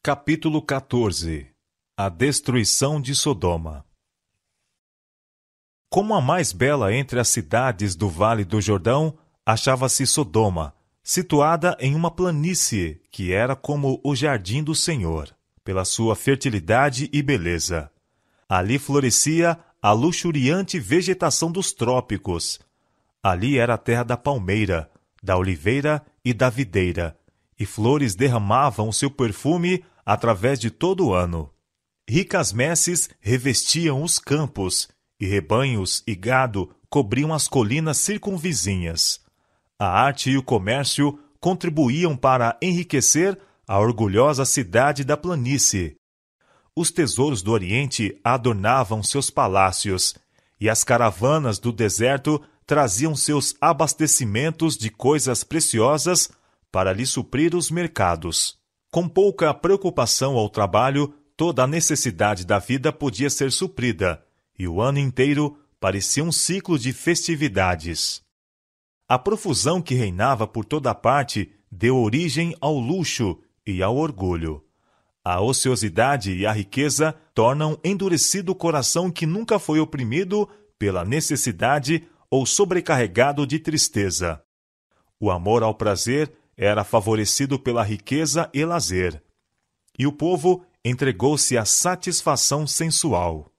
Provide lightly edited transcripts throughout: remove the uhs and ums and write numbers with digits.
Capítulo 14. A destruição de Sodoma. Como a mais bela entre as cidades do Vale do Jordão, achava-se Sodoma, situada em uma planície que era como o jardim do Senhor, pela sua fertilidade e beleza. Ali florescia a luxuriante vegetação dos trópicos. Ali era a terra da palmeira, da oliveira e da videira, e flores derramavam o seu perfume através de todo o ano. Ricas messes revestiam os campos, e rebanhos e gado cobriam as colinas circunvizinhas. A arte e o comércio contribuíam para enriquecer a orgulhosa cidade da planície. Os tesouros do Oriente adornavam seus palácios, e as caravanas do deserto traziam seus abastecimentos de coisas preciosas para lhe suprir os mercados. Com pouca preocupação ao trabalho, toda a necessidade da vida podia ser suprida, e o ano inteiro parecia um ciclo de festividades. A profusão que reinava por toda parte deu origem ao luxo e ao orgulho. A ociosidade e a riqueza tornam endurecido o coração que nunca foi oprimido pela necessidade ou sobrecarregado de tristeza. O amor ao prazer era favorecido pela riqueza e lazer, e o povo entregou-se à satisfação sensual.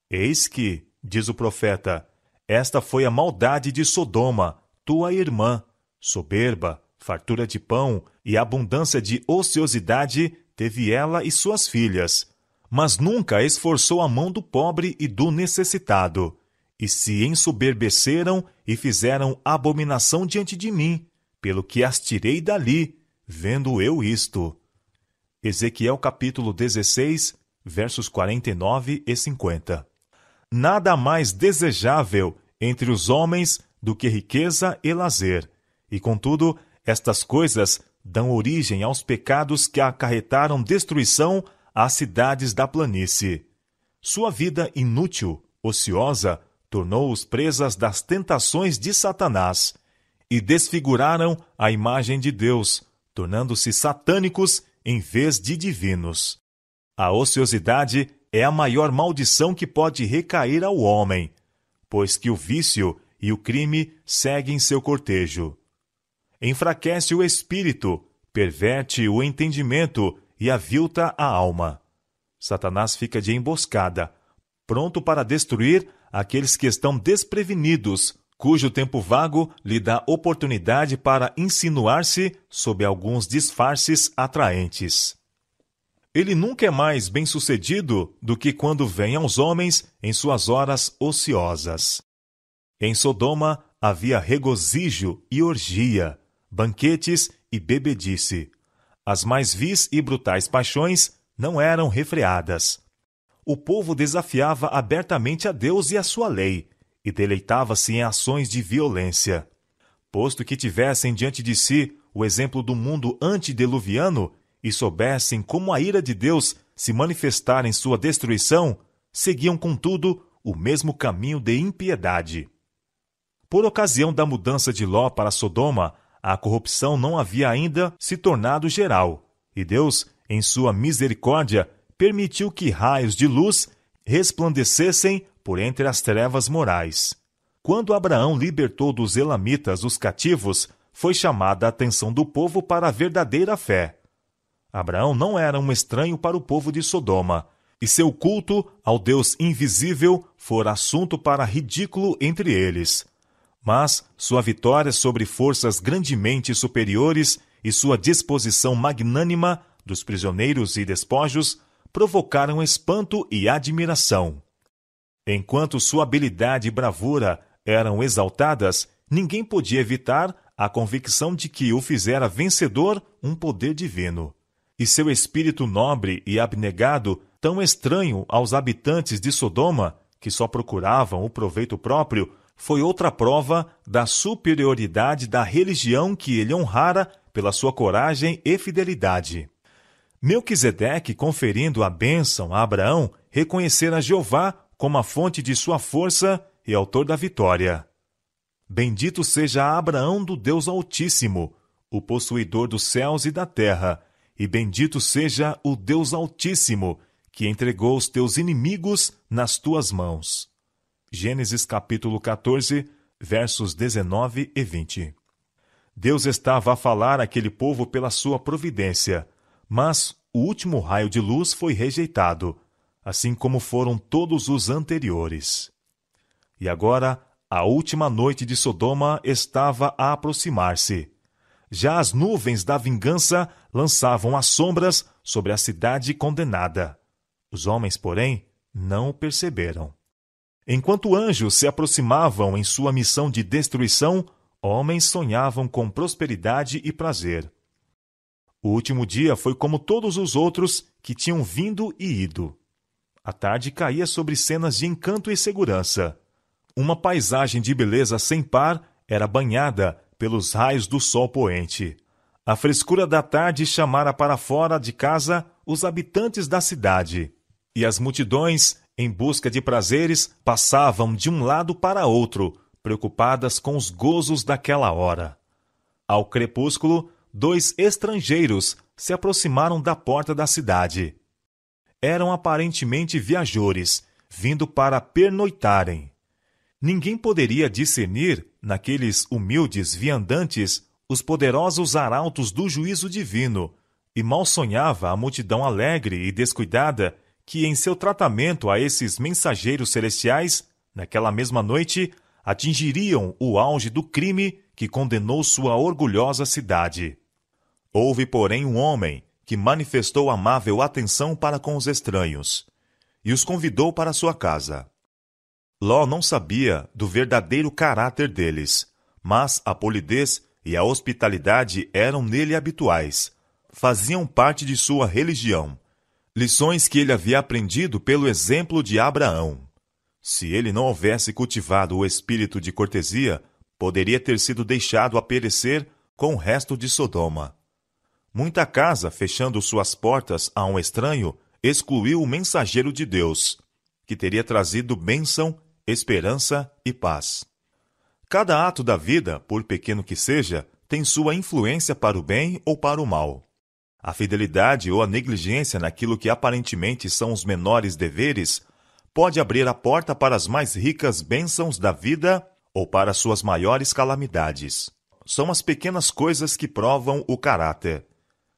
Eis que, diz o profeta, esta foi a maldade de Sodoma, tua irmã, soberba, fartura de pão e abundância de ociosidade teve ela e suas filhas, mas nunca esforçou a mão do pobre e do necessitado, e se ensoberbeceram e fizeram abominação diante de mim, pelo que as tirei dali, vendo eu isto. Ezequiel capítulo 16, versos 49 e 50. Nada mais desejável entre os homens do que riqueza e lazer, e contudo, estas coisas dão origem aos pecados que acarretaram destruição às cidades da planície. Sua vida inútil, ociosa, tornou-os presas das tentações de Satanás, e desfiguraram a imagem de Deus, tornando-se satânicos em vez de divinos. A ociosidade é a maior maldição que pode recair ao homem, pois que o vício e o crime seguem seu cortejo. Enfraquece o espírito, perverte o entendimento e avilta a alma. Satanás fica de emboscada, pronto para destruir aqueles que estão desprevenidos, cujo tempo vago lhe dá oportunidade para insinuar-se sob alguns disfarces atraentes. Ele nunca é mais bem-sucedido do que quando vem aos homens em suas horas ociosas. Em Sodoma havia regozijo e orgia, banquetes e bebedice. As mais vis e brutais paixões não eram refreadas. O povo desafiava abertamente a Deus e a sua lei, e deleitava-se em ações de violência. Posto que tivessem diante de si o exemplo do mundo antediluviano e soubessem como a ira de Deus se manifestar em sua destruição, seguiam, contudo, o mesmo caminho de impiedade. Por ocasião da mudança de Ló para Sodoma, a corrupção não havia ainda se tornado geral, e Deus, em sua misericórdia, permitiu que raios de luz resplandecessem por entre as trevas morais. Quando Abraão libertou dos elamitas os cativos, foi chamada a atenção do povo para a verdadeira fé. Abraão não era um estranho para o povo de Sodoma, e seu culto ao Deus invisível fora assunto para ridículo entre eles. Mas sua vitória sobre forças grandemente superiores e sua disposição magnânima dos prisioneiros e despojos provocaram espanto e admiração. Enquanto sua habilidade e bravura eram exaltadas, ninguém podia evitar a convicção de que o fizera vencedor um poder divino. E seu espírito nobre e abnegado, tão estranho aos habitantes de Sodoma, que só procuravam o proveito próprio, foi outra prova da superioridade da religião que ele honrara pela sua coragem e fidelidade. Melquisedeque, conferindo a bênção a Abraão, reconhecera Jeová como a fonte de sua força e autor da vitória. Bendito seja Abraão do Deus Altíssimo, o possuidor dos céus e da terra, e bendito seja o Deus Altíssimo, que entregou os teus inimigos nas tuas mãos. Gênesis capítulo 14, versos 19 e 20. Deus estava a falar àquele povo pela sua providência, mas o último raio de luz foi rejeitado, assim como foram todos os anteriores. E agora, a última noite de Sodoma estava a aproximar-se. Já as nuvens da vingança lançavam as sombras sobre a cidade condenada. Os homens, porém, não o perceberam. Enquanto anjos se aproximavam em sua missão de destruição, homens sonhavam com prosperidade e prazer. O último dia foi como todos os outros que tinham vindo e ido. A tarde caía sobre cenas de encanto e segurança. Uma paisagem de beleza sem par era banhada pelos raios do sol poente. A frescura da tarde chamara para fora de casa os habitantes da cidade, e as multidões, em busca de prazeres, passavam de um lado para outro, preocupadas com os gozos daquela hora. Ao crepúsculo, 2 estrangeiros se aproximaram da porta da cidade. Eram aparentemente viajores, vindo para pernoitarem. Ninguém poderia discernir, naqueles humildes viandantes, os poderosos arautos do juízo divino, e mal sonhava a multidão alegre e descuidada que, em seu tratamento a esses mensageiros celestiais, naquela mesma noite, atingiriam o auge do crime que condenou sua orgulhosa cidade. Houve, porém, um homem que manifestou amável atenção para com os estranhos, e os convidou para sua casa. Ló não sabia do verdadeiro caráter deles, mas a polidez e a hospitalidade eram nele habituais. Faziam parte de sua religião, lições que ele havia aprendido pelo exemplo de Abraão. Se ele não houvesse cultivado o espírito de cortesia, poderia ter sido deixado a perecer com o resto de Sodoma. Muita casa, fechando suas portas a um estranho, excluiu o mensageiro de Deus, que teria trazido bênção, esperança e paz. Cada ato da vida, por pequeno que seja, tem sua influência para o bem ou para o mal. A fidelidade ou a negligência naquilo que aparentemente são os menores deveres pode abrir a porta para as mais ricas bênçãos da vida ou para suas maiores calamidades. São as pequenas coisas que provam o caráter.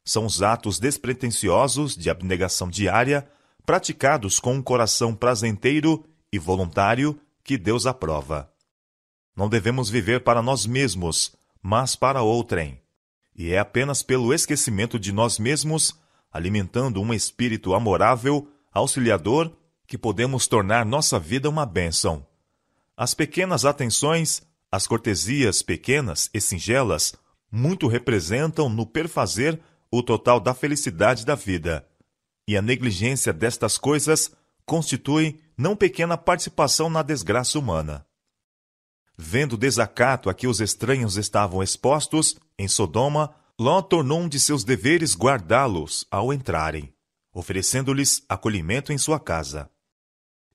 São os atos despretensiosos de abnegação diária, praticados com um coração prazenteiro e voluntário, que Deus aprova. Não devemos viver para nós mesmos, mas para outrem. E é apenas pelo esquecimento de nós mesmos, alimentando um espírito amorável, auxiliador, que podemos tornar nossa vida uma bênção. As pequenas atenções, as cortesias pequenas e singelas, muito representam no perfazer o total da felicidade da vida. E a negligência destas coisas constitui não pequena participação na desgraça humana. Vendo o desacato a que os estranhos estavam expostos, em Sodoma, Ló tornou um de seus deveres guardá-los ao entrarem, oferecendo-lhes acolhimento em sua casa.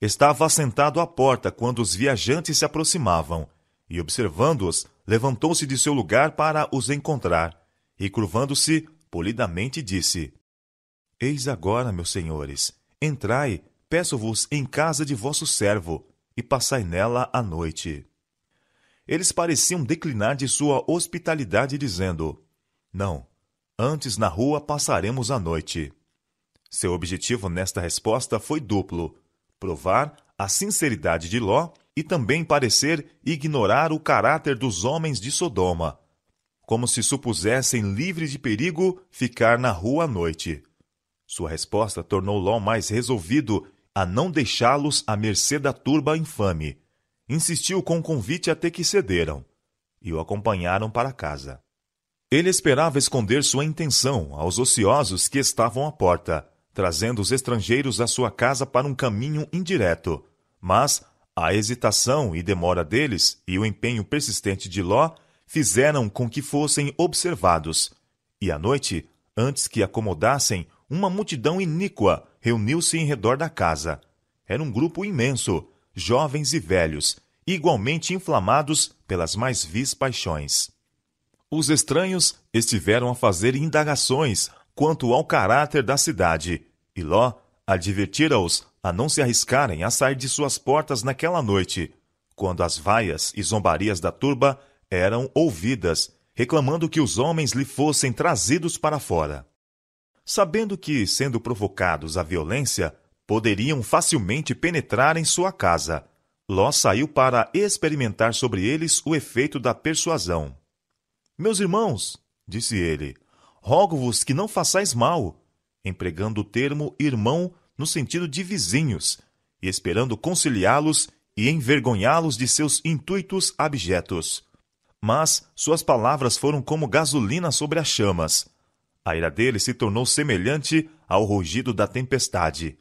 Estava assentado à porta quando os viajantes se aproximavam, e, observando-os, levantou-se de seu lugar para os encontrar, e, curvando-se, polidamente disse: Eis agora, meus senhores, entrai, peço-vos em casa de vosso servo, e passai nela a noite. Eles pareciam declinar de sua hospitalidade, dizendo: Não, antes na rua passaremos a noite. Seu objetivo nesta resposta foi duplo: provar a sinceridade de Ló e também parecer ignorar o caráter dos homens de Sodoma, como se supusessem livre de perigo ficar na rua à noite. Sua resposta tornou Ló mais resolvido a não deixá-los à mercê da turba infame. Insistiu com o convite até que cederam, e o acompanharam para casa. Ele esperava esconder sua intenção aos ociosos que estavam à porta, trazendo os estrangeiros à sua casa para um caminho indireto. Mas a hesitação e demora deles e o empenho persistente de Ló fizeram com que fossem observados. E à noite, antes que acomodassem, uma multidão iníqua reuniu-se em redor da casa. Era um grupo imenso, jovens e velhos, igualmente inflamados pelas mais vis paixões. Os estranhos estiveram a fazer indagações quanto ao caráter da cidade, e Ló advertira-os a não se arriscarem a sair de suas portas naquela noite, quando as vaias e zombarias da turba eram ouvidas, reclamando que os homens lhe fossem trazidos para fora. Sabendo que, sendo provocados à violência, poderiam facilmente penetrar em sua casa, Ló saiu para experimentar sobre eles o efeito da persuasão. Meus irmãos, disse ele, rogo-vos que não façais mal, empregando o termo irmão no sentido de vizinhos, e esperando conciliá-los e envergonhá-los de seus intuitos abjetos. Mas suas palavras foram como gasolina sobre as chamas. A ira dele se tornou semelhante ao rugido da tempestade.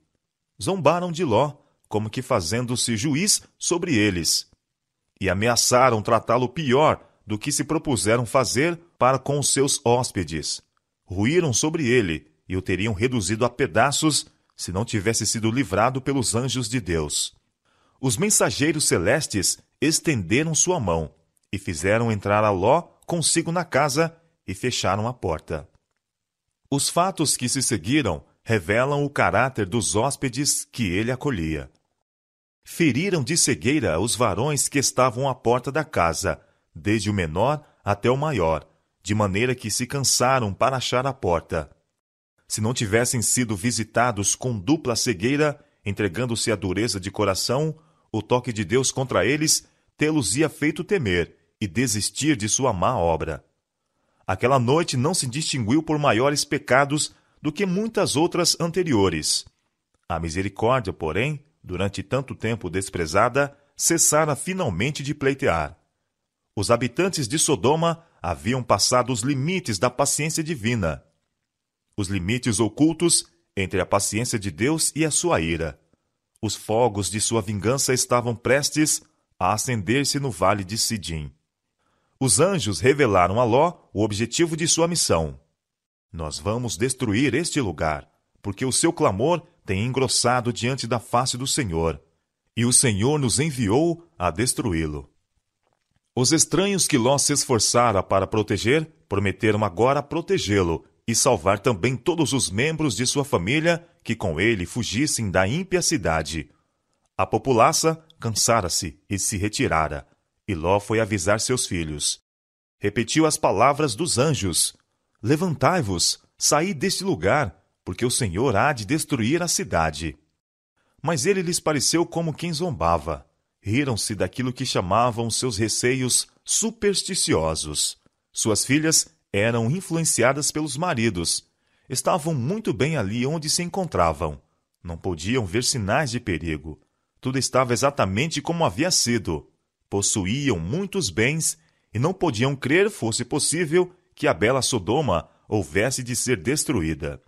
Zombaram de Ló, como que fazendo-se juiz sobre eles, e ameaçaram tratá-lo pior do que se propuseram fazer para com os seus hóspedes. Ruíram sobre ele e o teriam reduzido a pedaços se não tivesse sido livrado pelos anjos de Deus. Os mensageiros celestes estenderam sua mão e fizeram entrar a Ló consigo na casa e fecharam a porta. Os fatos que se seguiram revelam o caráter dos hóspedes que ele acolhia. Feriram de cegueira os varões que estavam à porta da casa, desde o menor até o maior, de maneira que se cansaram para achar a porta. Se não tivessem sido visitados com dupla cegueira, entregando-se à dureza de coração, o toque de Deus contra eles tê-los-ia feito temer e desistir de sua má obra. Aquela noite não se distinguiu por maiores pecados do que muitas outras anteriores. A misericórdia, porém, durante tanto tempo desprezada, cessara finalmente de pleitear. Os habitantes de Sodoma haviam passado os limites da paciência divina, os limites ocultos entre a paciência de Deus e a sua ira. Os fogos de sua vingança estavam prestes a acender-se no vale de Sidim. Os anjos revelaram a Ló o objetivo de sua missão. Nós vamos destruir este lugar, porque o seu clamor tem engrossado diante da face do Senhor, e o Senhor nos enviou a destruí-lo. Os estranhos que Ló se esforçara para proteger, prometeram agora protegê-lo e salvar também todos os membros de sua família que com ele fugissem da ímpia cidade. A populaça cansara-se e se retirara, e Ló foi avisar seus filhos. Repetiu as palavras dos anjos: Levantai-vos, saí deste lugar, porque o Senhor há de destruir a cidade. Mas ele lhes pareceu como quem zombava. Riram-se daquilo que chamavam seus receios supersticiosos. Suas filhas eram influenciadas pelos maridos. Estavam muito bem ali onde se encontravam. Não podiam ver sinais de perigo. Tudo estava exatamente como havia sido. Possuíam muitos bens e não podiam crer fosse possível que a bela Sodoma houvesse de ser destruída.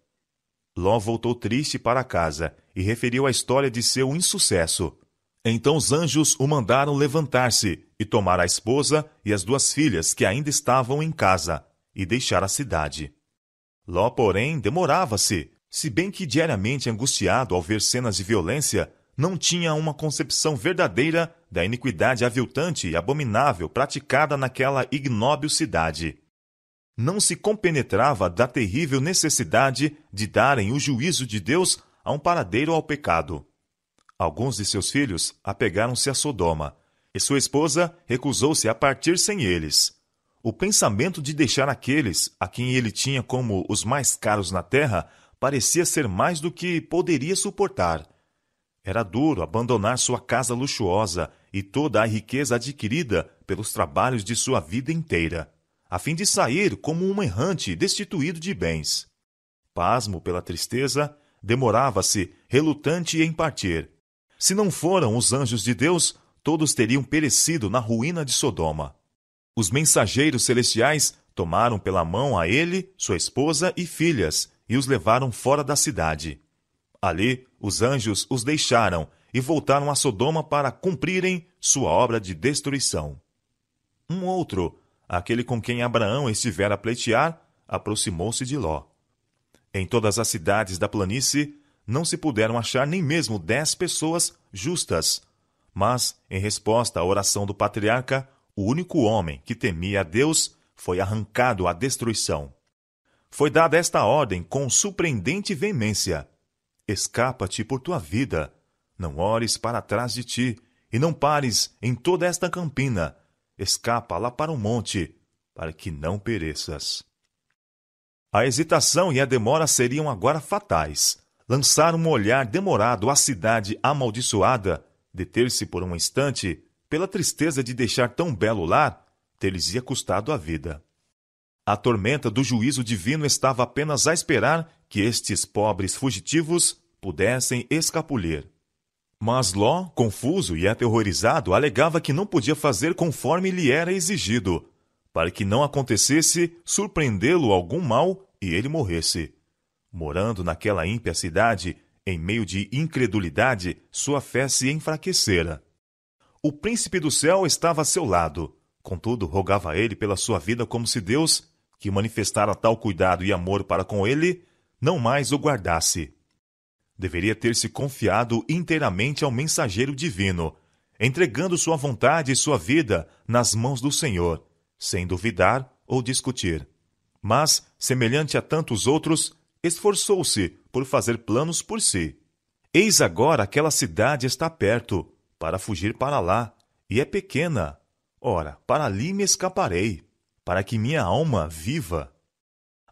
Ló voltou triste para casa e referiu a história de seu insucesso. Então os anjos o mandaram levantar-se e tomar a esposa e as 2 filhas que ainda estavam em casa e deixar a cidade. Ló, porém, demorava-se, se bem que diariamente angustiado ao ver cenas de violência, não tinha uma concepção verdadeira da iniquidade aviltante e abominável praticada naquela ignóbil cidade. Não se compenetrava da terrível necessidade de darem o juízo de Deus a um paradeiro ao pecado. Alguns de seus filhos apegaram-se a Sodoma, e sua esposa recusou-se a partir sem eles. O pensamento de deixar aqueles a quem ele tinha como os mais caros na terra parecia ser mais do que poderia suportar. Era duro abandonar sua casa luxuosa e toda a riqueza adquirida pelos trabalhos de sua vida inteira, a fim de sair como um errante destituído de bens. Pasmo pela tristeza, demorava-se relutante em partir. Se não foram os anjos de Deus, todos teriam perecido na ruína de Sodoma. Os mensageiros celestiais tomaram pela mão a ele, sua esposa e filhas, e os levaram fora da cidade. Ali, os anjos os deixaram e voltaram a Sodoma para cumprirem sua obra de destruição. Um outro, aquele com quem Abraão estivera a pleitear, aproximou-se de Ló. Em todas as cidades da planície, não se puderam achar nem mesmo 10 pessoas justas. Mas, em resposta à oração do patriarca, o único homem que temia a Deus foi arrancado à destruição. foi dada esta ordem com surpreendente veemência: escapa-te por tua vida, não olhes para trás de ti, e não pares em toda esta campina, escapa lá para o monte, para que não pereças. A hesitação e a demora seriam agora fatais. Lançar um olhar demorado à cidade amaldiçoada, deter-se por um instante, pela tristeza de deixar tão belo lar, ter-lhes-ia custado a vida. A tormenta do juízo divino estava apenas a esperar que estes pobres fugitivos pudessem escapulir. Mas Ló, confuso e aterrorizado, alegava que não podia fazer conforme lhe era exigido, para que não acontecesse surpreendê-lo algum mal e ele morresse. Morando naquela ímpia cidade, em meio de incredulidade, sua fé se enfraquecera. O príncipe do céu estava a seu lado, contudo rogava a ele pela sua vida como se Deus, que manifestara tal cuidado e amor para com ele, não mais o guardasse. Deveria ter-se confiado inteiramente ao mensageiro divino, entregando sua vontade e sua vida nas mãos do Senhor, sem duvidar ou discutir. Mas, semelhante a tantos outros, esforçou-se por fazer planos por si. Eis agora aquela cidade está perto, para fugir para lá, e é pequena. Ora, para ali me escaparei, para que minha alma viva.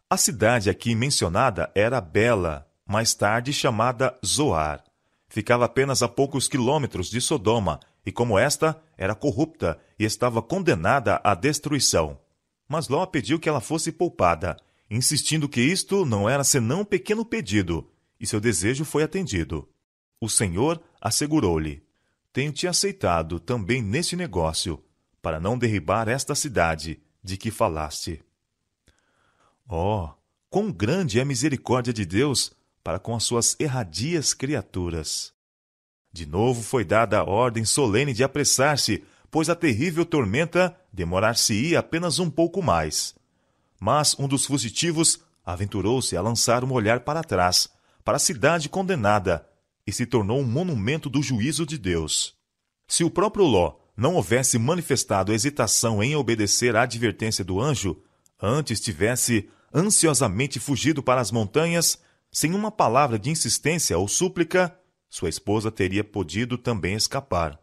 A cidade aqui mencionada era bela, mais tarde chamada Zoar. Ficava apenas a poucos quilômetros de Sodoma, e como esta era corrupta e estava condenada à destruição. Mas Ló pediu que ela fosse poupada, insistindo que isto não era senão um pequeno pedido, e seu desejo foi atendido. O Senhor assegurou-lhe: tenho-te aceitado também neste negócio, para não derribar esta cidade de que falaste. Oh, quão grande é a misericórdia de Deus para com as suas erradias criaturas! De novo foi dada a ordem solene de apressar-se, pois a terrível tormenta demorar-se-ia apenas um pouco mais. Mas um dos fugitivos aventurou-se a lançar um olhar para trás, para a cidade condenada, e se tornou um monumento do juízo de Deus. Se o próprio Ló não houvesse manifestado hesitação em obedecer à advertência do anjo, antes tivesse ansiosamente fugido para as montanhas, sem uma palavra de insistência ou súplica, sua esposa teria podido também escapar.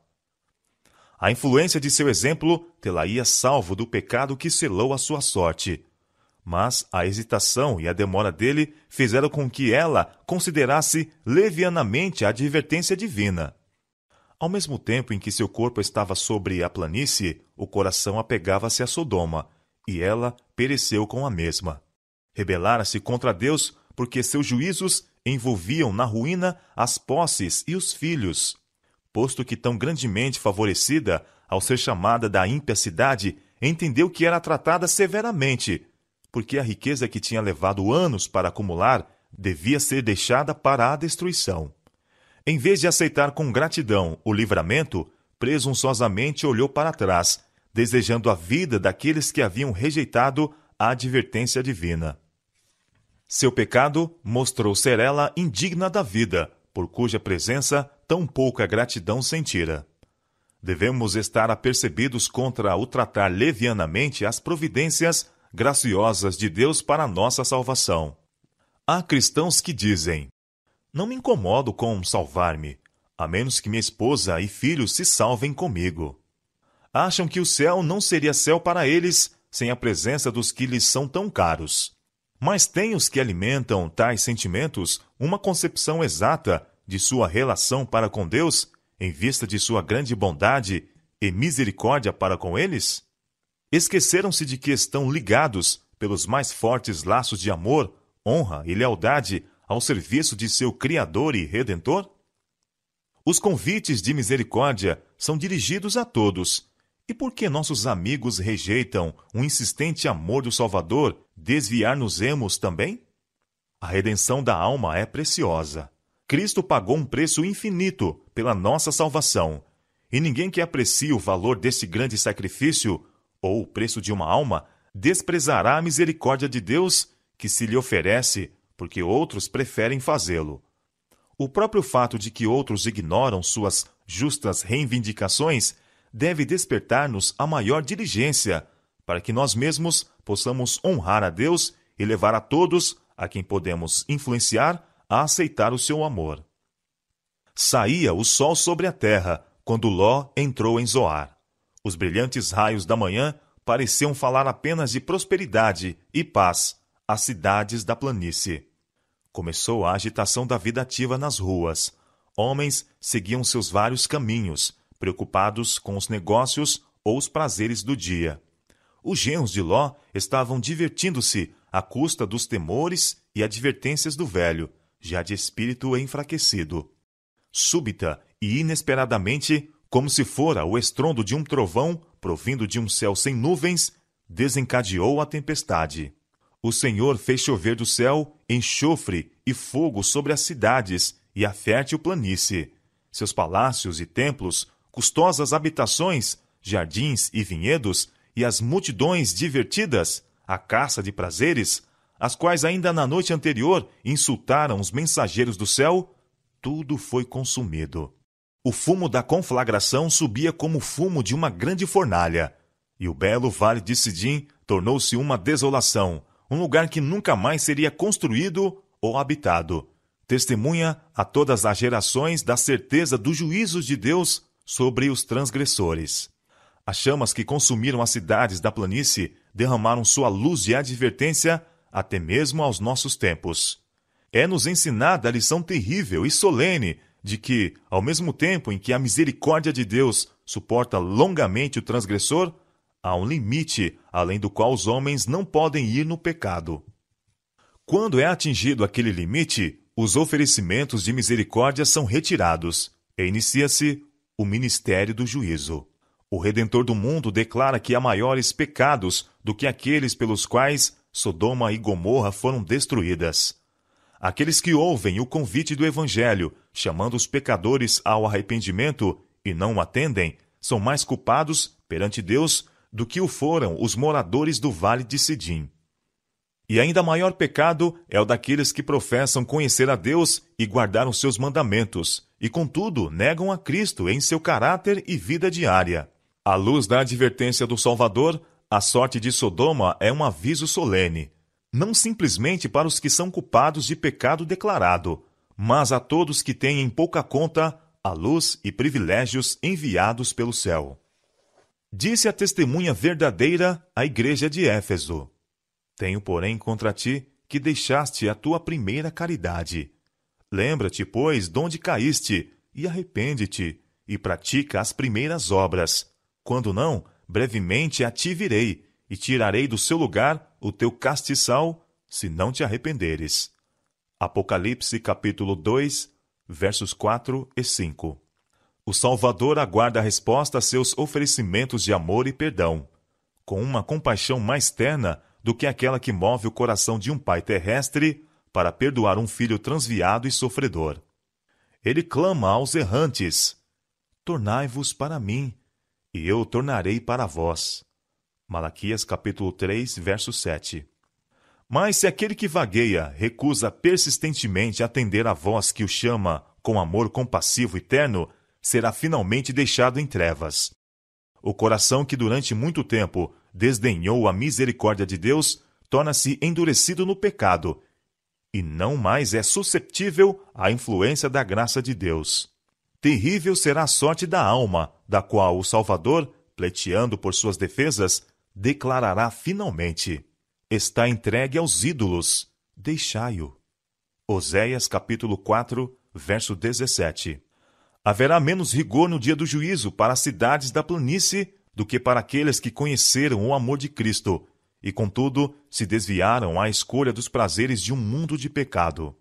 A influência de seu exemplo tê-la-ia salvo do pecado que selou a sua sorte. Mas a hesitação e a demora dele fizeram com que ela considerasse levianamente a advertência divina. Ao mesmo tempo em que seu corpo estava sobre a planície, o coração apegava-se a Sodoma, e ela pereceu com a mesma. Rebelara-se contra Deus porque seus juízos envolviam na ruína as posses e os filhos. Posto que tão grandemente favorecida, ao ser chamada da ímpia cidade, entendeu que era tratada severamente, porque a riqueza que tinha levado anos para acumular devia ser deixada para a destruição. Em vez de aceitar com gratidão o livramento, presunçosamente olhou para trás, desejando a vida daqueles que haviam rejeitado a advertência divina. Seu pecado mostrou ser ela indigna da vida, por cuja presença tão pouca gratidão sentira. Devemos estar apercebidos contra o tratar levianamente as providências graciosas de Deus para a nossa salvação. Há cristãos que dizem: não me incomodo com salvar-me, a menos que minha esposa e filhos se salvem comigo. Acham que o céu não seria céu para eles sem a presença dos que lhes são tão caros. Mas têm os que alimentam tais sentimentos uma concepção exata de sua relação para com Deus, em vista de sua grande bondade e misericórdia para com eles? Esqueceram-se de que estão ligados pelos mais fortes laços de amor, honra e lealdade ao serviço de seu Criador e Redentor? Os convites de misericórdia são dirigidos a todos. E por que nossos amigos rejeitam o insistente amor do Salvador, desviar-nos-emos também? A redenção da alma é preciosa. Cristo pagou um preço infinito pela nossa salvação, e ninguém que aprecie o valor desse grande sacrifício, ou o preço de uma alma, desprezará a misericórdia de Deus que se lhe oferece, porque outros preferem fazê-lo. O próprio fato de que outros ignoram suas justas reivindicações deve despertar-nos a maior diligência, para que nós mesmos possamos honrar a Deus e levar a todos, a quem podemos influenciar, a aceitar o seu amor. Saía o sol sobre a terra quando Ló entrou em Zoar. Os brilhantes raios da manhã pareciam falar apenas de prosperidade e paz às cidades da planície. Começou a agitação da vida ativa nas ruas. Homens seguiam seus vários caminhos, preocupados com os negócios ou os prazeres do dia. Os genros de Ló estavam divertindo-se à custa dos temores e advertências do velho, já de espírito enfraquecido. Súbita e inesperadamente, como se fora o estrondo de um trovão provindo de um céu sem nuvens, desencadeou a tempestade. O Senhor fez chover do céu enxofre e fogo sobre as cidades e a fértil planície. Seus palácios e templos, custosas habitações, jardins e vinhedos, e as multidões divertidas, a caça de prazeres, as quais ainda na noite anterior insultaram os mensageiros do céu, tudo foi consumido. O fumo da conflagração subia como o fumo de uma grande fornalha, e o belo vale de Sidim tornou-se uma desolação, um lugar que nunca mais seria construído ou habitado. Testemunha a todas as gerações da certeza dos juízos de Deus sobre os transgressores. As chamas que consumiram as cidades da planície derramaram sua luz de advertência até mesmo aos nossos tempos. É-nos ensinada a lição terrível e solene de que, ao mesmo tempo em que a misericórdia de Deus suporta longamente o transgressor, há um limite além do qual os homens não podem ir no pecado. Quando é atingido aquele limite, os oferecimentos de misericórdia são retirados e inicia-se o ministério do juízo. O Redentor do mundo declara que há maiores pecados do que aqueles pelos quais Sodoma e Gomorra foram destruídas. Aqueles que ouvem o convite do Evangelho, chamando os pecadores ao arrependimento e não o atendem, são mais culpados perante Deus do que o foram os moradores do Vale de Sidim. E ainda maior pecado é o daqueles que professam conhecer a Deus e guardar os seus mandamentos, e contudo negam a Cristo em seu caráter e vida diária. À luz da advertência do Salvador, a sorte de Sodoma é um aviso solene, não simplesmente para os que são culpados de pecado declarado, mas a todos que têm em pouca conta a luz e privilégios enviados pelo céu. Disse a testemunha verdadeira à igreja de Éfeso: Tenho, porém, contra ti que deixaste a tua primeira caridade. Lembra-te, pois, de onde caíste, e arrepende-te, e pratica as primeiras obras. Quando não, brevemente a ti virei, e tirarei do seu lugar o teu castiçal, se não te arrependeres. Apocalipse capítulo 2, versos 4 e 5. O Salvador aguarda a resposta a seus oferecimentos de amor e perdão, com uma compaixão mais terna do que aquela que move o coração de um pai terrestre para perdoar um filho transviado e sofredor. Ele clama aos errantes: tornai-vos para mim, e eu tornarei para vós. Malaquias capítulo 3, verso 7. Mas se aquele que vagueia recusa persistentemente atender à voz que o chama com amor compassivo e terno, será finalmente deixado em trevas. O coração que durante muito tempo desdenhou a misericórdia de Deus torna-se endurecido no pecado e não mais é susceptível à influência da graça de Deus. Terrível será a sorte da alma, da qual o Salvador, pleiteando por suas defesas, declarará finalmente: está entregue aos ídolos, deixai-o. Oséias capítulo 4, verso 17. Haverá menos rigor no dia do juízo para as cidades da planície do que para aqueles que conheceram o amor de Cristo e, contudo, se desviaram à escolha dos prazeres de um mundo de pecado.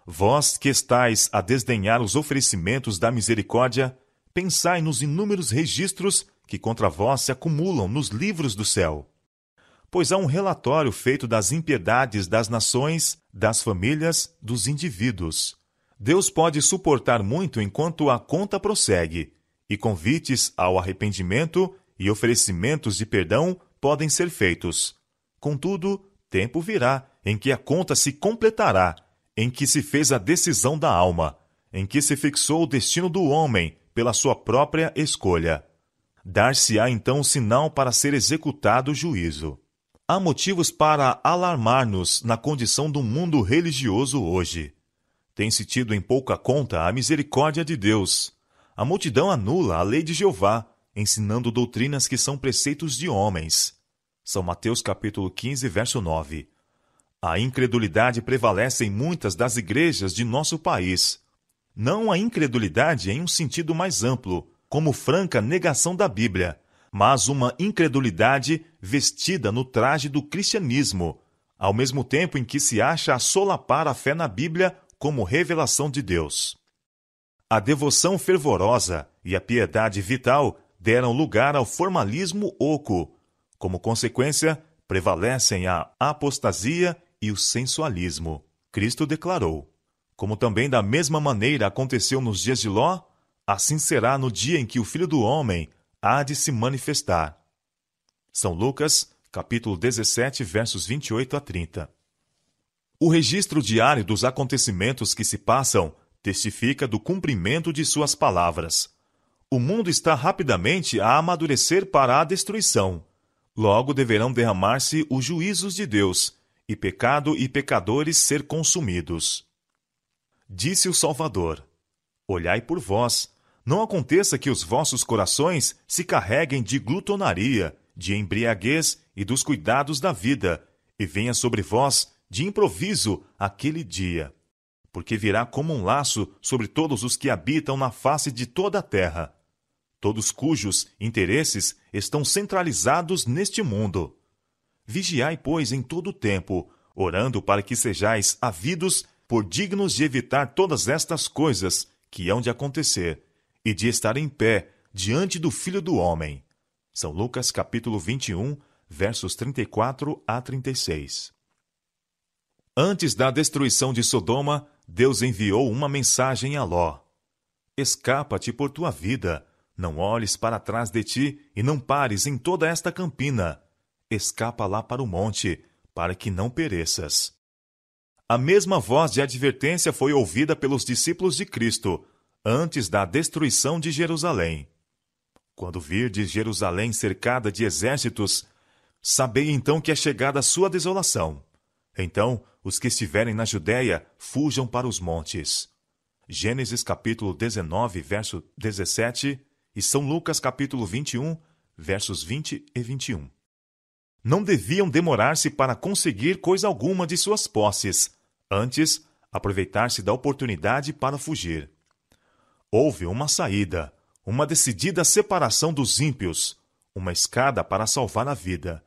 Vós que estáis a desdenhar os oferecimentos da misericórdia, pensai nos inúmeros registros que contra vós se acumulam nos livros do céu. Pois há um relatório feito das impiedades das nações, das famílias, dos indivíduos. Deus pode suportar muito enquanto a conta prossegue, e convites ao arrependimento e oferecimentos de perdão podem ser feitos. Contudo, tempo virá em que a conta se completará, em que se fez a decisão da alma, em que se fixou o destino do homem pela sua própria escolha. Dar-se-á então o sinal para ser executado o juízo. há motivos para alarmar-nos na condição do mundo religioso hoje. Tem-se tido em pouca conta a misericórdia de Deus. A multidão anula a lei de Jeová, ensinando doutrinas que são preceitos de homens. São Mateus capítulo 15, verso 9. A incredulidade prevalece em muitas das igrejas de nosso país. Não a incredulidade em um sentido mais amplo, como franca negação da Bíblia, mas uma incredulidade vestida no traje do cristianismo, ao mesmo tempo em que se acha a solapar a fé na Bíblia como revelação de Deus. A devoção fervorosa e a piedade vital deram lugar ao formalismo oco. Como consequência, prevalecem a apostasia e o sensualismo. Cristo declarou: como também da mesma maneira aconteceu nos dias de Ló, assim será no dia em que o Filho do Homem há de se manifestar. São Lucas, capítulo 17, versos 28 a 30. O registro diário dos acontecimentos que se passam testifica do cumprimento de suas palavras. O mundo está rapidamente a amadurecer para a destruição. Logo deverão derramar-se os juízos de Deus, e pecado e pecadores ser consumidos. Disse o Salvador: olhai por vós, não aconteça que os vossos corações se carreguem de glutonaria, de embriaguez e dos cuidados da vida, e venha sobre vós, de improviso, aquele dia. Porque virá como um laço sobre todos os que habitam na face de toda a terra, todos cujos interesses estão centralizados neste mundo. Vigiai, pois, em todo o tempo, orando para que sejais havidos por dignos de evitar todas estas coisas que hão de acontecer, e de estar em pé diante do Filho do Homem. São Lucas capítulo 21, versos 34 a 36. Antes da destruição de Sodoma, Deus enviou uma mensagem a Ló: escapa-te por tua vida, não olhes para trás de ti e não pares em toda esta campina. Escapa lá para o monte, para que não pereças. A mesma voz de advertência foi ouvida pelos discípulos de Cristo, antes da destruição de Jerusalém. Quando virdes Jerusalém cercada de exércitos, sabei então que é chegada a sua desolação. Então, os que estiverem na Judéia, fujam para os montes. Gênesis capítulo 19, verso 17, e São Lucas capítulo 21, versos 20 e 21. Não deviam demorar-se para conseguir coisa alguma de suas posses, antes, aproveitar-se da oportunidade para fugir. Houve uma saída, uma decidida separação dos ímpios, uma escada para salvar a vida.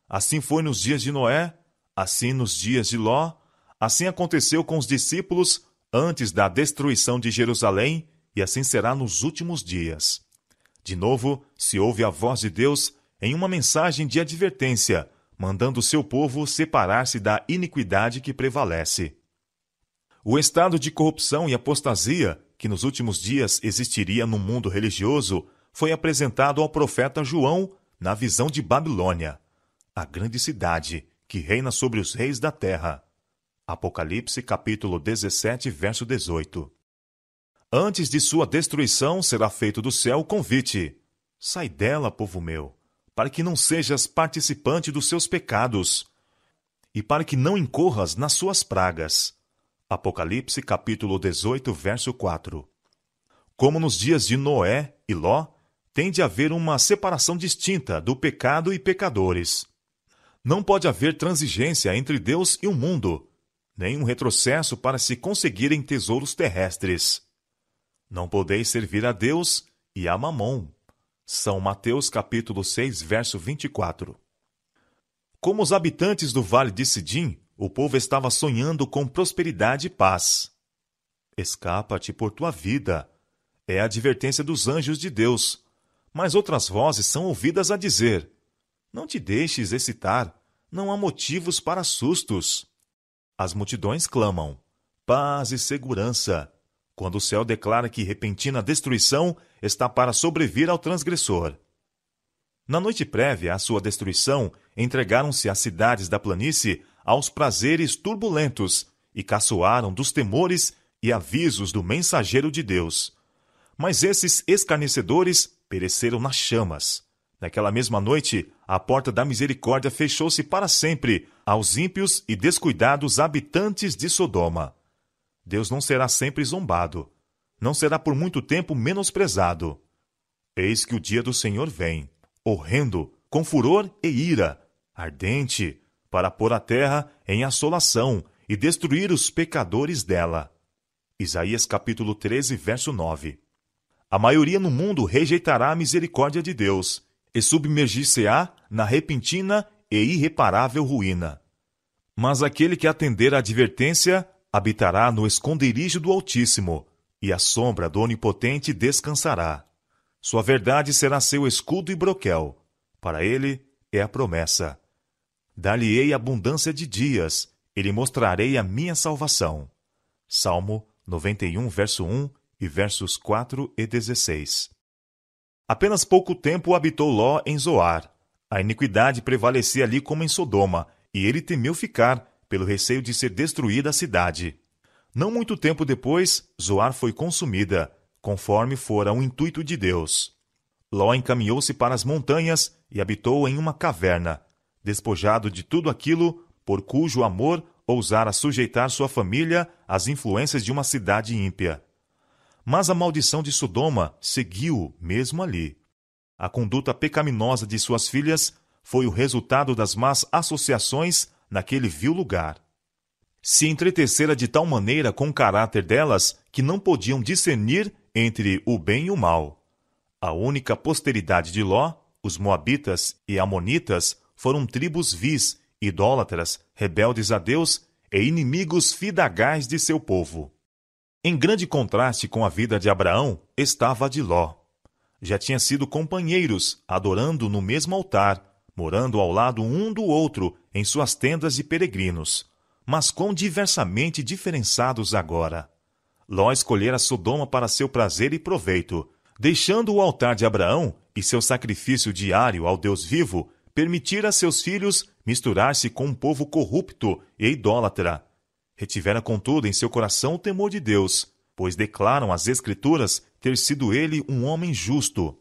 Assim foi nos dias de Noé, assim nos dias de Ló, assim aconteceu com os discípulos antes da destruição de Jerusalém, e assim será nos últimos dias. De novo, se ouve a voz de Deus em uma mensagem de advertência, mandando seu povo separar-se da iniquidade que prevalece. O estado de corrupção e apostasia que nos últimos dias existiria no mundo religioso foi apresentado ao profeta João na visão de Babilônia, a grande cidade que reina sobre os reis da terra. Apocalipse capítulo 17, verso 18. Antes de sua destruição será feito do céu o convite: sai dela, povo meu, para que não sejas participante dos seus pecados, e para que não incorras nas suas pragas. Apocalipse capítulo 18, verso 4. Como nos dias de Noé e Ló, tem de haver uma separação distinta do pecado e pecadores. Não pode haver transigência entre Deus e o mundo, nem um retrocesso para se conseguirem tesouros terrestres. Não podeis servir a Deus e a Mamon. São Mateus capítulo 6, verso 24. Como os habitantes do vale de Sidim, o povo estava sonhando com prosperidade e paz. Escapa-te por tua vida. É a advertência dos anjos de Deus. Mas outras vozes são ouvidas a dizer: não te deixes excitar, não há motivos para sustos. As multidões clamam: paz e segurança, quando o céu declara que repentina destruição está para sobrevir ao transgressor. Na noite prévia à sua destruição, entregaram-se as cidades da planície aos prazeres turbulentos e caçoaram dos temores e avisos do mensageiro de Deus. Mas esses escarnecedores pereceram nas chamas. Naquela mesma noite, a porta da misericórdia fechou-se para sempre aos ímpios e descuidados habitantes de Sodoma. Deus não será sempre zombado, não será por muito tempo menosprezado. Eis que o dia do Senhor vem, horrendo, com furor e ira, ardente, para pôr a terra em assolação e destruir os pecadores dela. Isaías capítulo 13, verso 9. A maioria no mundo rejeitará a misericórdia de Deus e submergir-se-á na repentina e irreparável ruína. Mas aquele que atender à advertência habitará no esconderijo do Altíssimo, e à sombra do Onipotente descansará. Sua verdade será seu escudo e broquel. Para ele é a promessa. Dar-lhe-ei abundância de dias, e lhe mostrarei a minha salvação. Salmo 91, verso 1 e versos 4 e 16. Apenas pouco tempo habitou Ló em Zoar. A iniquidade prevalecia ali como em Sodoma, e ele temeu ficar, pelo receio de ser destruída a cidade. Não muito tempo depois, Zoar foi consumida, conforme fora o intuito de Deus. Ló encaminhou-se para as montanhas e habitou em uma caverna, despojado de tudo aquilo por cujo amor ousara sujeitar sua família às influências de uma cidade ímpia. Mas a maldição de Sodoma seguiu mesmo ali. A conduta pecaminosa de suas filhas foi o resultado das más associações naquele vil lugar. Se entretecera de tal maneira com o caráter delas que não podiam discernir entre o bem e o mal. A única posteridade de Ló, os moabitas e amonitas, foram tribos vis, idólatras, rebeldes a Deus e inimigos fidagais de seu povo. Em grande contraste com a vida de Abraão estava a de Ló. Já tinham sido companheiros, adorando no mesmo altar, morando ao lado um do outro em suas tendas de peregrinos, mas quão diversamente diferenciados agora. Ló escolhera Sodoma para seu prazer e proveito, deixando o altar de Abraão e seu sacrifício diário ao Deus vivo, permitir a seus filhos misturar-se com um povo corrupto e idólatra. Retivera, contudo, em seu coração o temor de Deus, pois declaram as Escrituras ter sido ele um homem justo.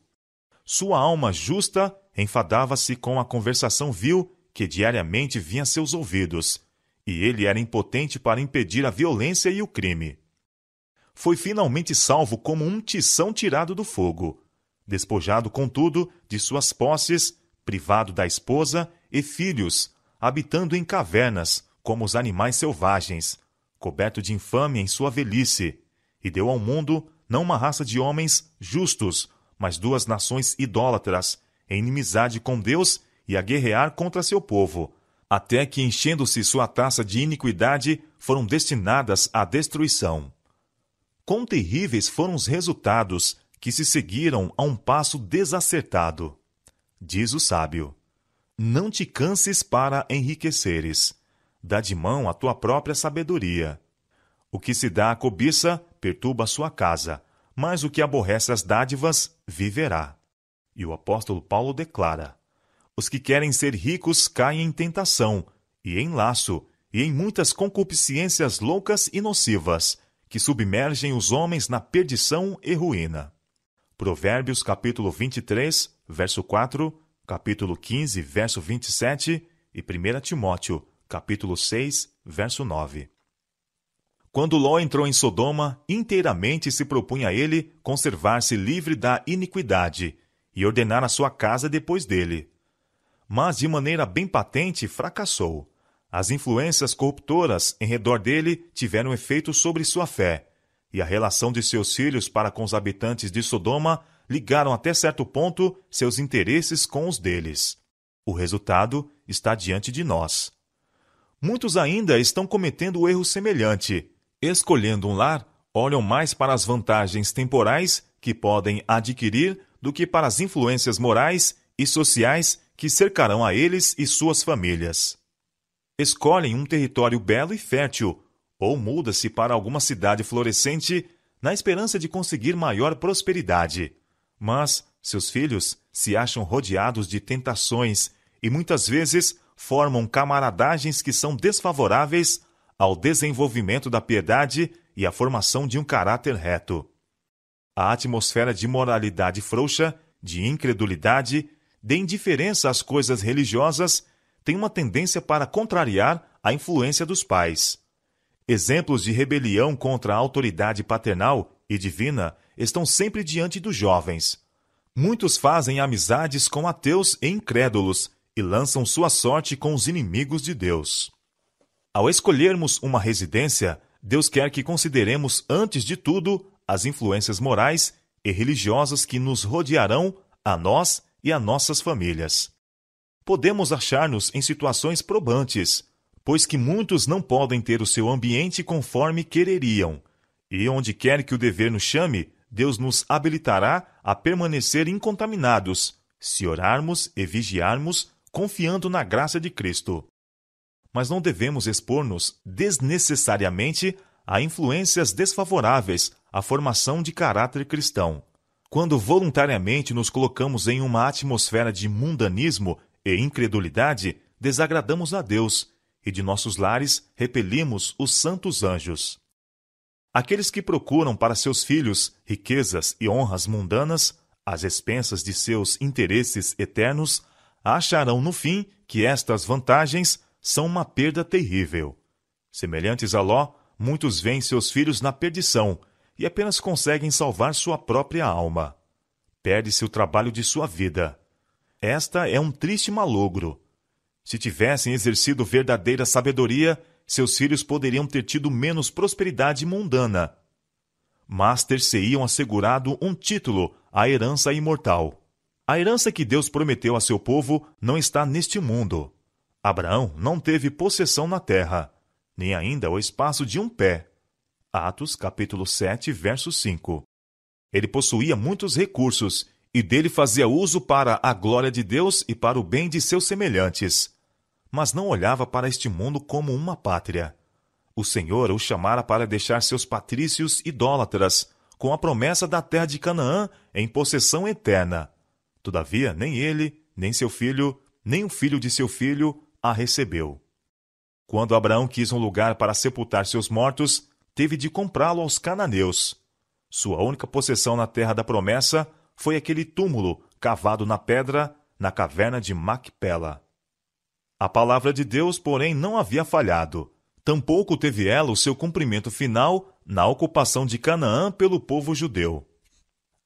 Sua alma justa enfadava-se com a conversação vil que diariamente vinha a seus ouvidos, e ele era impotente para impedir a violência e o crime. Foi finalmente salvo como um tição tirado do fogo, despojado, contudo, de suas posses, privado da esposa e filhos, habitando em cavernas, como os animais selvagens, coberto de infâmia em sua velhice, e deu ao mundo não uma raça de homens justos, mas duas nações idólatras, em inimizade com Deus e a guerrear contra seu povo, até que, enchendo-se sua taça de iniquidade, foram destinadas à destruição. Quão terríveis foram os resultados que se seguiram a um passo desacertado. Diz o sábio: não te canses para enriqueceres. Dá de mão a tua própria sabedoria. O que se dá à cobiça perturba a sua casa, mas o que aborrece as dádivas viverá. E o apóstolo Paulo declara: os que querem ser ricos caem em tentação, e em laço, e em muitas concupiscências loucas e nocivas, que submergem os homens na perdição e ruína. Provérbios capítulo 23, verso 4, capítulo 15, verso 27 e 1 Timóteo, capítulo 6, verso 9. Quando Ló entrou em Sodoma, inteiramente se propunha ele conservar-se livre da iniquidade e ordenar a sua casa depois dele. Mas, de maneira bem patente, fracassou. As influências corruptoras em redor dele tiveram efeito sobre sua fé, e a relação de seus filhos para com os habitantes de Sodoma ligaram até certo ponto seus interesses com os deles. O resultado está diante de nós. Muitos ainda estão cometendo o erro semelhante. Escolhendo um lar, olham mais para as vantagens temporais que podem adquirir do que para as influências morais e sociais que cercarão a eles e suas famílias. Escolhem um território belo e fértil, ou muda-se para alguma cidade florescente na esperança de conseguir maior prosperidade. Mas seus filhos se acham rodeados de tentações e muitas vezes formam camaradagens que são desfavoráveis ao desenvolvimento da piedade e à formação de um caráter reto. A atmosfera de moralidade frouxa, de incredulidade, de indiferença às coisas religiosas, têm uma tendência para contrariar a influência dos pais. Exemplos de rebelião contra a autoridade paternal e divina estão sempre diante dos jovens. Muitos fazem amizades com ateus e incrédulos e lançam sua sorte com os inimigos de Deus. Ao escolhermos uma residência, Deus quer que consideremos, antes de tudo, as influências morais e religiosas que nos rodearão, a nós e a nossas famílias. Podemos achar-nos em situações probantes, pois que muitos não podem ter o seu ambiente conforme quereriam, e onde quer que o dever nos chame, Deus nos habilitará a permanecer incontaminados, se orarmos e vigiarmos, confiando na graça de Cristo. Mas não devemos expor-nos desnecessariamente a influências desfavoráveis à formação de caráter cristão. Quando voluntariamente nos colocamos em uma atmosfera de mundanismo e incredulidade, desagradamos a Deus, e de nossos lares repelimos os santos anjos. Aqueles que procuram para seus filhos riquezas e honras mundanas, às expensas de seus interesses eternos, acharão no fim que estas vantagens são uma perda terrível. Semelhantes a Ló, muitos veem seus filhos na perdição e apenas conseguem salvar sua própria alma. Perde-se o trabalho de sua vida. Esta é um triste malogro. Se tivessem exercido verdadeira sabedoria, seus filhos poderiam ter tido menos prosperidade mundana, mas ter-se-iam assegurado um título à herança imortal. A herança que Deus prometeu a seu povo não está neste mundo. Abraão não teve possessão na terra, nem ainda o espaço de um pé. Atos, capítulo 7, verso 5. Ele possuía muitos recursos, e dele fazia uso para a glória de Deus e para o bem de seus semelhantes. Mas não olhava para este mundo como uma pátria. O Senhor o chamara para deixar seus patrícios idólatras, com a promessa da terra de Canaã em possessão eterna. Todavia, nem ele, nem seu filho, nem o filho de seu filho a recebeu. Quando Abraão quis um lugar para sepultar seus mortos, teve de comprá-lo aos cananeus. Sua única possessão na terra da promessa foi aquele túmulo cavado na pedra, na caverna de Macpela. A palavra de Deus, porém, não havia falhado. Tampouco teve ela o seu cumprimento final na ocupação de Canaã pelo povo judeu.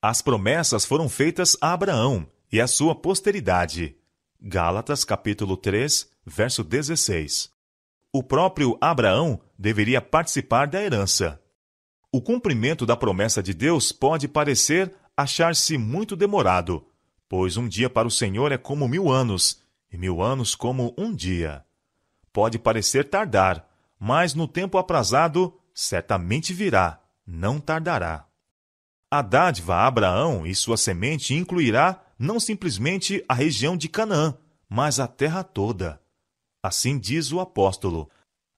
As promessas foram feitas a Abraão e à sua posteridade. Gálatas, capítulo 3, verso 16. O próprio Abraão deveria participar da herança. O cumprimento da promessa de Deus pode parecer achar-se muito demorado, pois um dia para o Senhor é como 1000 anos, e 1000 anos como um dia. Pode parecer tardar, mas no tempo aprazado certamente virá, não tardará. A dádiva a Abraão e sua semente incluirá não simplesmente a região de Canaã, mas a terra toda. Assim diz o apóstolo.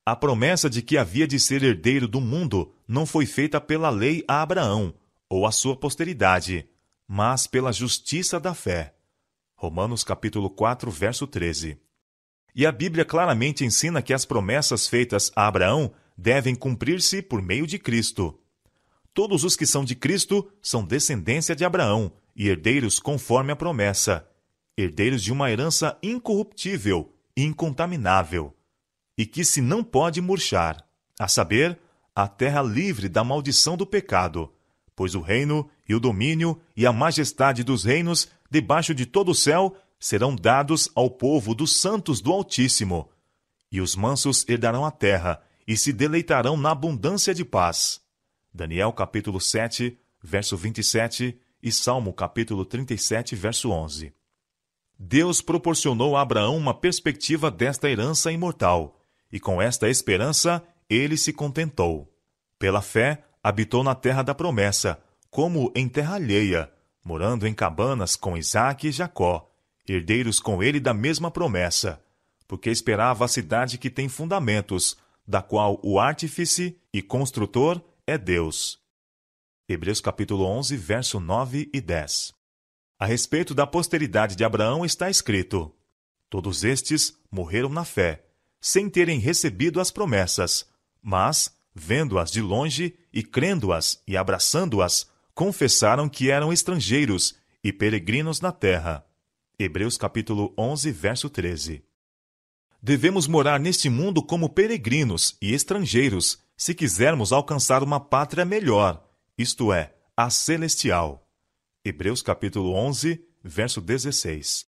A promessa de que havia de ser herdeiro do mundo não foi feita pela lei a Abraão, ou a sua posteridade, mas pela justiça da fé. Romanos capítulo 4, verso 13. E a Bíblia claramente ensina que as promessas feitas a Abraão devem cumprir-se por meio de Cristo. Todos os que são de Cristo são descendência de Abraão e herdeiros conforme a promessa, herdeiros de uma herança incorruptível e incontaminável, e que se não pode murchar, a saber, a terra livre da maldição do pecado, pois o reino e o domínio e a majestade dos reinos debaixo de todo o céu serão dados ao povo dos santos do Altíssimo, e os mansos herdarão a terra e se deleitarão na abundância de paz. Daniel capítulo 7, verso 27 e Salmo capítulo 37, verso 11. Deus proporcionou a Abraão uma perspectiva desta herança imortal, e com esta esperança ele se contentou. Pela fé, habitou na terra da promessa, como em terra alheia, morando em cabanas com Isaque e Jacó, herdeiros com ele da mesma promessa, porque esperava a cidade que tem fundamentos, da qual o artífice e construtor é Deus. Hebreus capítulo 11, verso 9 e 10. A respeito da posteridade de Abraão está escrito: todos estes morreram na fé, sem terem recebido as promessas, mas, vendo-as de longe e crendo-as e abraçando-as, confessaram que eram estrangeiros e peregrinos na terra. Hebreus capítulo 11, verso 13. Devemos morar neste mundo como peregrinos e estrangeiros, se quisermos alcançar uma pátria melhor, isto é, a celestial. Hebreus capítulo 11, verso 16.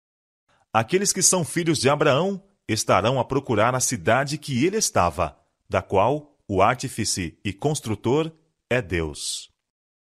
Aqueles que são filhos de Abraão estarão a procurar a cidade que ele estava, da qual o artífice e construtor é Deus.